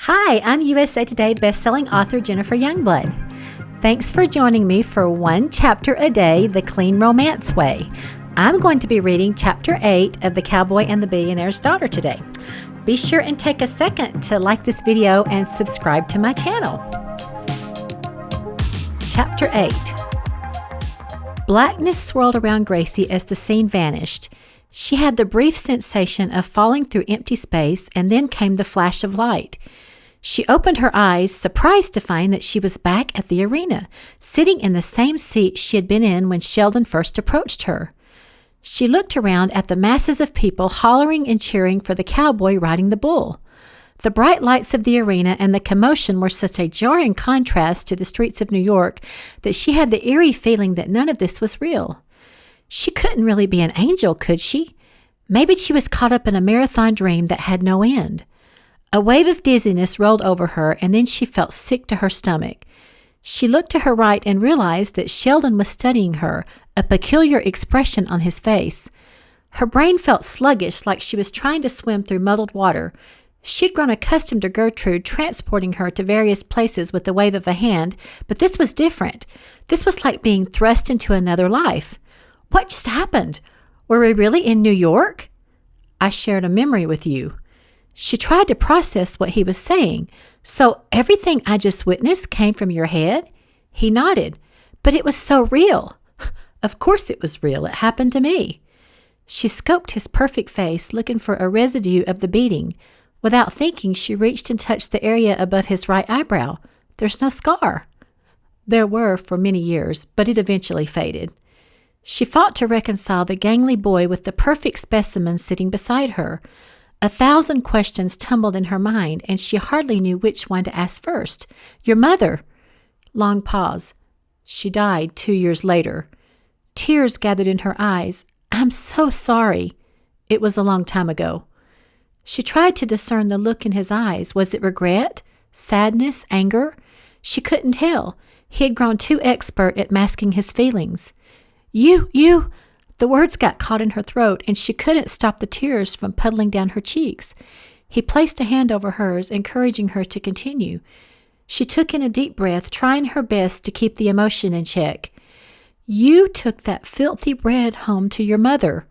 Hi, I'm USA Today bestselling author Jennifer Youngblood. Thanks for joining me for one chapter a day, the clean romance way. I'm going to be reading Chapter 8 of The Cowboy and the Billionaire's Daughter today. Be sure and take a second to like this video and subscribe to my channel. Chapter 8. Blackness swirled around Gracie as the scene vanished. She had the brief sensation of falling through empty space, and then came the flash of light. She opened her eyes, surprised to find that she was back at the arena, sitting in the same seat she had been in when Sheldon first approached her. She looked around at the masses of people hollering and cheering for the cowboy riding the bull. The bright lights of the arena and the commotion were such a jarring contrast to the streets of New York that she had the eerie feeling that none of this was real. She couldn't really be an angel, could she? Maybe she was caught up in a marathon dream that had no end. A wave of dizziness rolled over her, and then she felt sick to her stomach. She looked to her right and realized that Sheldon was studying her, a peculiar expression on his face. Her brain felt sluggish, like she was trying to swim through muddled water. She'd grown accustomed to Gertrude transporting her to various places with the wave of a hand, but this was different. This was like being thrust into another life. What just happened? Were we really in New York? I shared a memory with you. She tried to process what he was saying. So everything I just witnessed came from your head? He nodded. But it was so real. Of course it was real. It happened to me. She scoped his perfect face, looking for a residue of the beating. Without thinking, she reached and touched the area above his right eyebrow. There's no scar. There were for many years, but it eventually faded. She fought to reconcile the gangly boy with the perfect specimen sitting beside her. 1,000 questions tumbled in her mind, and she hardly knew which one to ask first. Your mother. Long pause. She died 2 years later. Tears gathered in her eyes. I'm so sorry. It was a long time ago. She tried to discern the look in his eyes. Was it regret? Sadness? Anger? She couldn't tell. He had grown too expert at masking his feelings. You... The words got caught in her throat, and she couldn't stop the tears from puddling down her cheeks. He placed a hand over hers, encouraging her to continue. She took in a deep breath, trying her best to keep the emotion in check. You took that filthy bread home to your mother.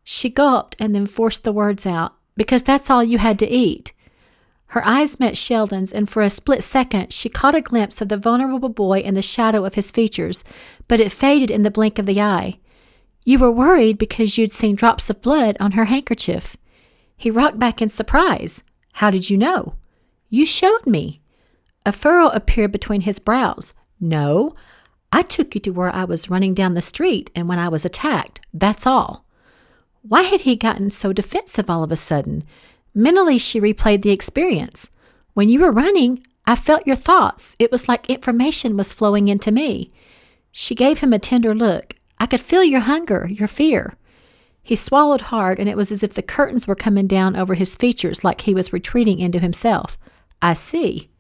She gulped and then forced the words out, because that's all you had to eat. Her eyes met Sheldon's, and for a split second she caught a glimpse of the vulnerable boy in the shadow of his features, but it faded in the blink of the eye. You were worried because you'd seen drops of blood on her handkerchief. He rocked back in surprise. How did you know? You showed me. A furrow appeared between his brows. No, I took you to where I was running down the street and when I was attacked. That's all. Why had he gotten so defensive all of a sudden? Mentally, she replayed the experience. When you were running, I felt your thoughts. It was like information was flowing into me. She gave him a tender look. I could feel your hunger, your fear. He swallowed hard, and it was as if the curtains were coming down over his features like he was retreating into himself. I see.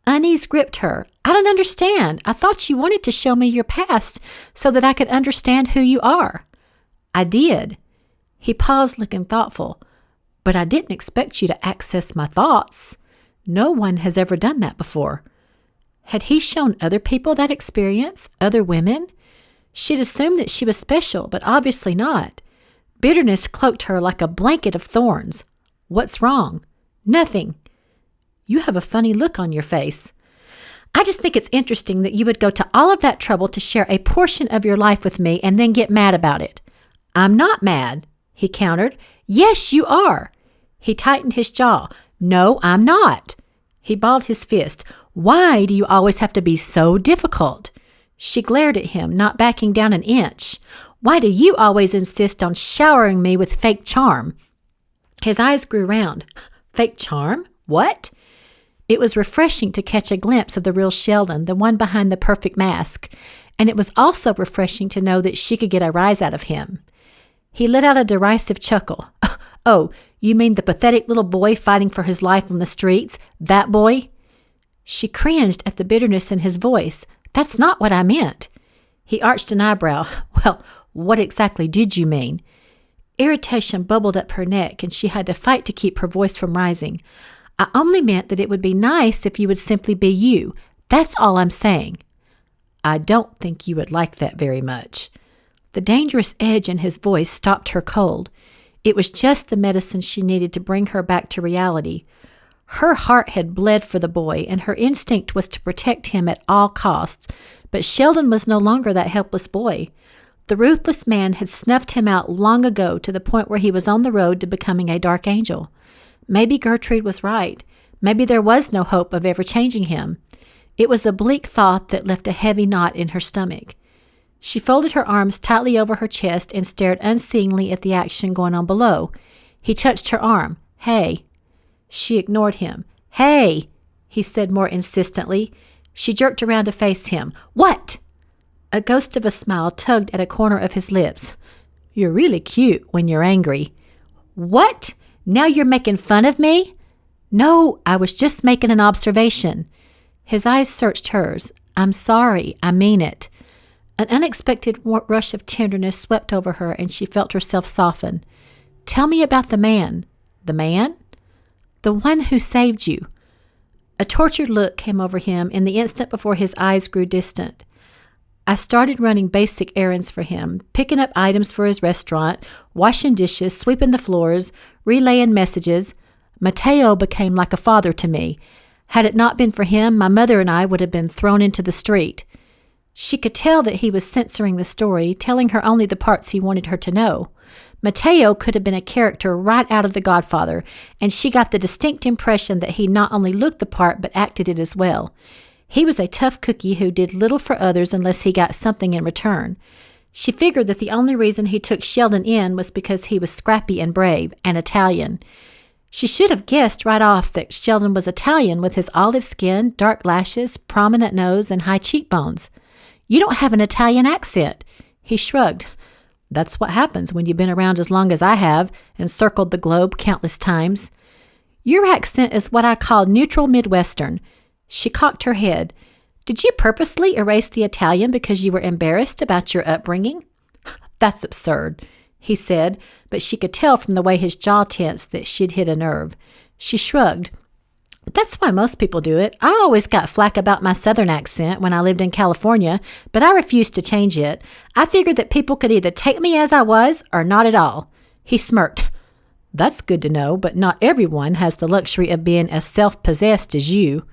Unease gripped her. I don't understand. I thought you wanted to show me your past so that I could understand who you are. I did. He paused, looking thoughtful. But I didn't expect you to access my thoughts. No one has ever done that before. Had he shown other people that experience? Other women? She'd assumed that she was special, but obviously not. Bitterness cloaked her like a blanket of thorns. What's wrong? Nothing. You have a funny look on your face. I just think it's interesting that you would go to all of that trouble to share a portion of your life with me and then get mad about it. I'm not mad, he countered. Yes, you are. He tightened his jaw. No, I'm not. He balled his fist. Why do you always have to be so difficult? She glared at him, not backing down an inch. Why do you always insist on showering me with fake charm? His eyes grew round. Fake charm? What? It was refreshing to catch a glimpse of the real Sheldon, the one behind the perfect mask, and it was also refreshing to know that she could get a rise out of him. He let out a derisive chuckle. Oh, you mean the pathetic little boy fighting for his life on the streets? That boy? She cringed at the bitterness in his voice. That's not what I meant. He arched an eyebrow. Well, what exactly did you mean? Irritation bubbled up her neck, and she had to fight to keep her voice from rising. I only meant that it would be nice if you would simply be you. That's all I'm saying." "I don't think you would like that very much." The dangerous edge in his voice stopped her cold. It was just the medicine she needed to bring her back to reality. Her heart had bled for the boy, and her instinct was to protect him at all costs, but Sheldon was no longer that helpless boy. The ruthless man had snuffed him out long ago to the point where he was on the road to becoming a dark angel. Maybe Gertrude was right. Maybe there was no hope of ever changing him. It was a bleak thought that left a heavy knot in her stomach. She folded her arms tightly over her chest and stared unseeingly at the action going on below. He touched her arm. "Hey." She ignored him. "Hey," he said more insistently. She jerked around to face him. "What?" A ghost of a smile tugged at a corner of his lips. "You're really cute when you're angry." "What? Now you're making fun of me?" "No, I was just making an observation." His eyes searched hers. "I'm sorry. I mean it." An unexpected rush of tenderness swept over her, and she felt herself soften. "Tell me about the man." "The man?" "The one who saved you." A tortured look came over him in the instant before his eyes grew distant. "I started running basic errands for him, picking up items for his restaurant, washing dishes, sweeping the floors, relaying messages. Mateo became like a father to me. Had it not been for him, my mother and I would have been thrown into the street." She could tell that he was censoring the story, telling her only the parts he wanted her to know. Mateo could have been a character right out of The Godfather, and she got the distinct impression that he not only looked the part but acted it as well. He was a tough cookie who did little for others unless he got something in return. She figured that the only reason he took Sheldon in was because he was scrappy and brave, and Italian. She should have guessed right off that Sheldon was Italian with his olive skin, dark lashes, prominent nose, and high cheekbones. "You don't have an Italian accent." He shrugged. "That's what happens when you've been around as long as I have and circled the globe countless times." "Your accent is what I call neutral Midwestern." She cocked her head. "Did you purposely erase the Italian because you were embarrassed about your upbringing?" "That's absurd," he said, but she could tell from the way his jaw tensed that she'd hit a nerve. She shrugged. "That's why most people do it. I always got flack about my Southern accent when I lived in California, but I refused to change it. I figured that people could either take me as I was or not at all." He smirked. "That's good to know, but not everyone has the luxury of being as self-possessed as you."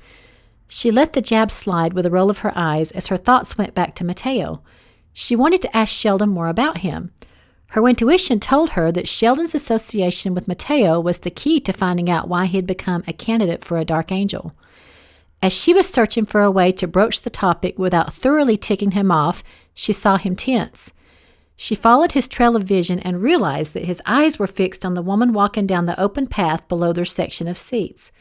She let the jab slide with a roll of her eyes as her thoughts went back to Mateo. She wanted to ask Sheldon more about him. Her intuition told her that Sheldon's association with Mateo was the key to finding out why he had become a candidate for a dark angel. As she was searching for a way to broach the topic without thoroughly ticking him off, she saw him tense. She followed his trail of vision and realized that his eyes were fixed on the woman walking down the open path below their section of seats.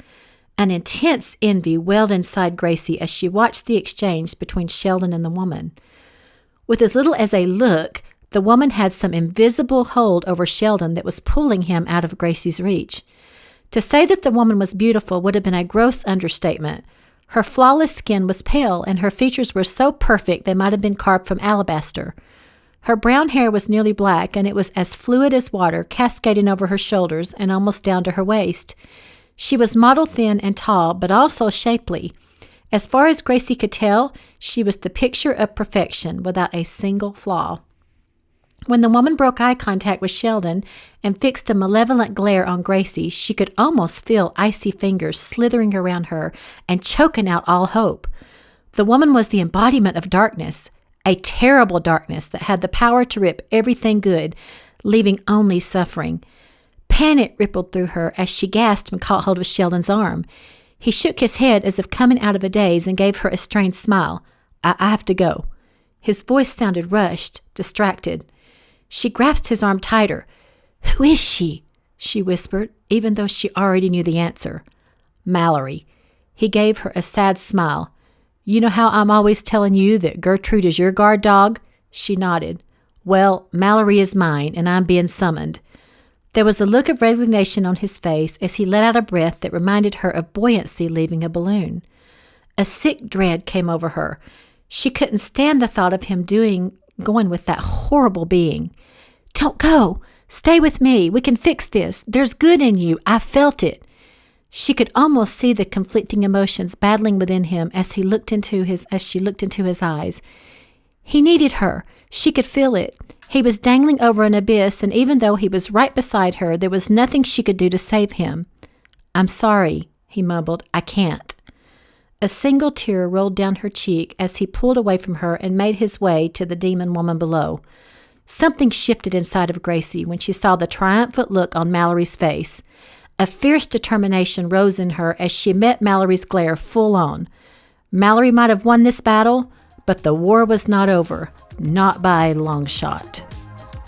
An intense envy welled inside Gracie as she watched the exchange between Sheldon and the woman. With as little as a look, the woman had some invisible hold over Sheldon that was pulling him out of Gracie's reach. To say that the woman was beautiful would have been a gross understatement. Her flawless skin was pale, and her features were so perfect they might have been carved from alabaster. Her brown hair was nearly black, and it was as fluid as water, cascading over her shoulders and almost down to her waist. She was model-thin and tall, but also shapely. As far as Gracie could tell, she was the picture of perfection, without a single flaw. When the woman broke eye contact with Sheldon and fixed a malevolent glare on Gracie, she could almost feel icy fingers slithering around her and choking out all hope. The woman was the embodiment of darkness, a terrible darkness that had the power to rip everything good, leaving only suffering. Panic rippled through her as she gasped and caught hold of Sheldon's arm. He shook his head as if coming out of a daze and gave her a strained smile. I have to go." His voice sounded rushed, distracted. She grasped his arm tighter. "Who is she?" she whispered, even though she already knew the answer. "Mallory." He gave her a sad smile. "You know how I'm always telling you that Gertrude is your guard dog?" She nodded. "Well, Mallory is mine, and I'm being summoned." There was a look of resignation on his face as he let out a breath that reminded her of buoyancy leaving a balloon. A sick dread came over her. She couldn't stand the thought of him going with that horrible being. "Don't go. Stay with me. We can fix this. There's good in you. I felt it." She could almost see the conflicting emotions battling within him as she looked into his eyes. He needed her. She could feel it. He was dangling over an abyss, and even though he was right beside her, there was nothing she could do to save him. "I'm sorry," he mumbled. "I can't." A single tear rolled down her cheek as he pulled away from her and made his way to the demon woman below. Something shifted inside of Gracie when she saw the triumphant look on Mallory's face. A fierce determination rose in her as she met Mallory's glare full on. Mallory might have won this battle, but the war was not over. Not by a long shot.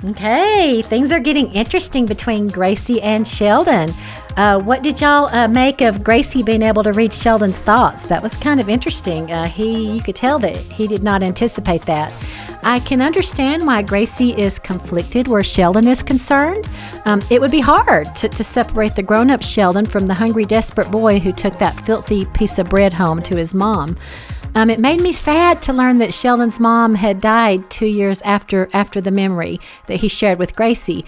Okay, things are getting interesting between Gracie and Sheldon. What did y'all make of Gracie being able to read Sheldon's thoughts? That was kind of interesting. You could tell that he did not anticipate that. I can understand why Gracie is conflicted where Sheldon is concerned. It would be hard to separate the grown-up Sheldon from the hungry, desperate boy who took that filthy piece of bread home to his mom. It made me sad to learn that Sheldon's mom had died 2 years after the memory that he shared with Gracie.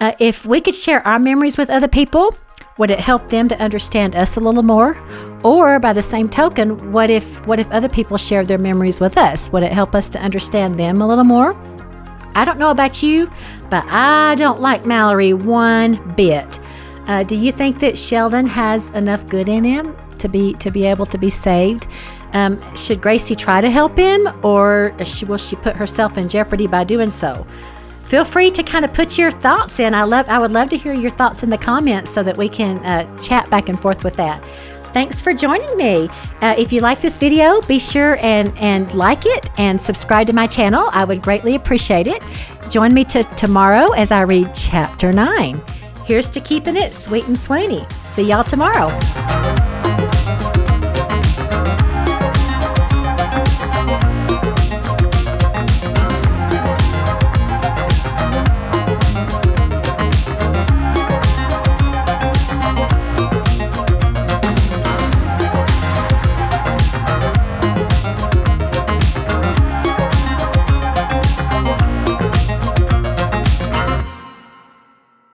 If we could share our memories with other people, would it help them to understand us a little more? Or by the same token, what if other people share their memories with us? Would it help us to understand them a little more? I don't know about you, but I don't like Mallory one bit. Do you think that Sheldon has enough good in him to be able to be saved? Should Gracie try to help him, or will she put herself in jeopardy by doing so? Feel free to kind of put your thoughts in. I would love to hear your thoughts in the comments so that we can chat back and forth with that. Thanks for joining me. If you like this video, be sure and like it and subscribe to my channel. I would greatly appreciate it. Join me tomorrow as I read Chapter 9. Here's to keeping it sweet and Swaney. See y'all tomorrow.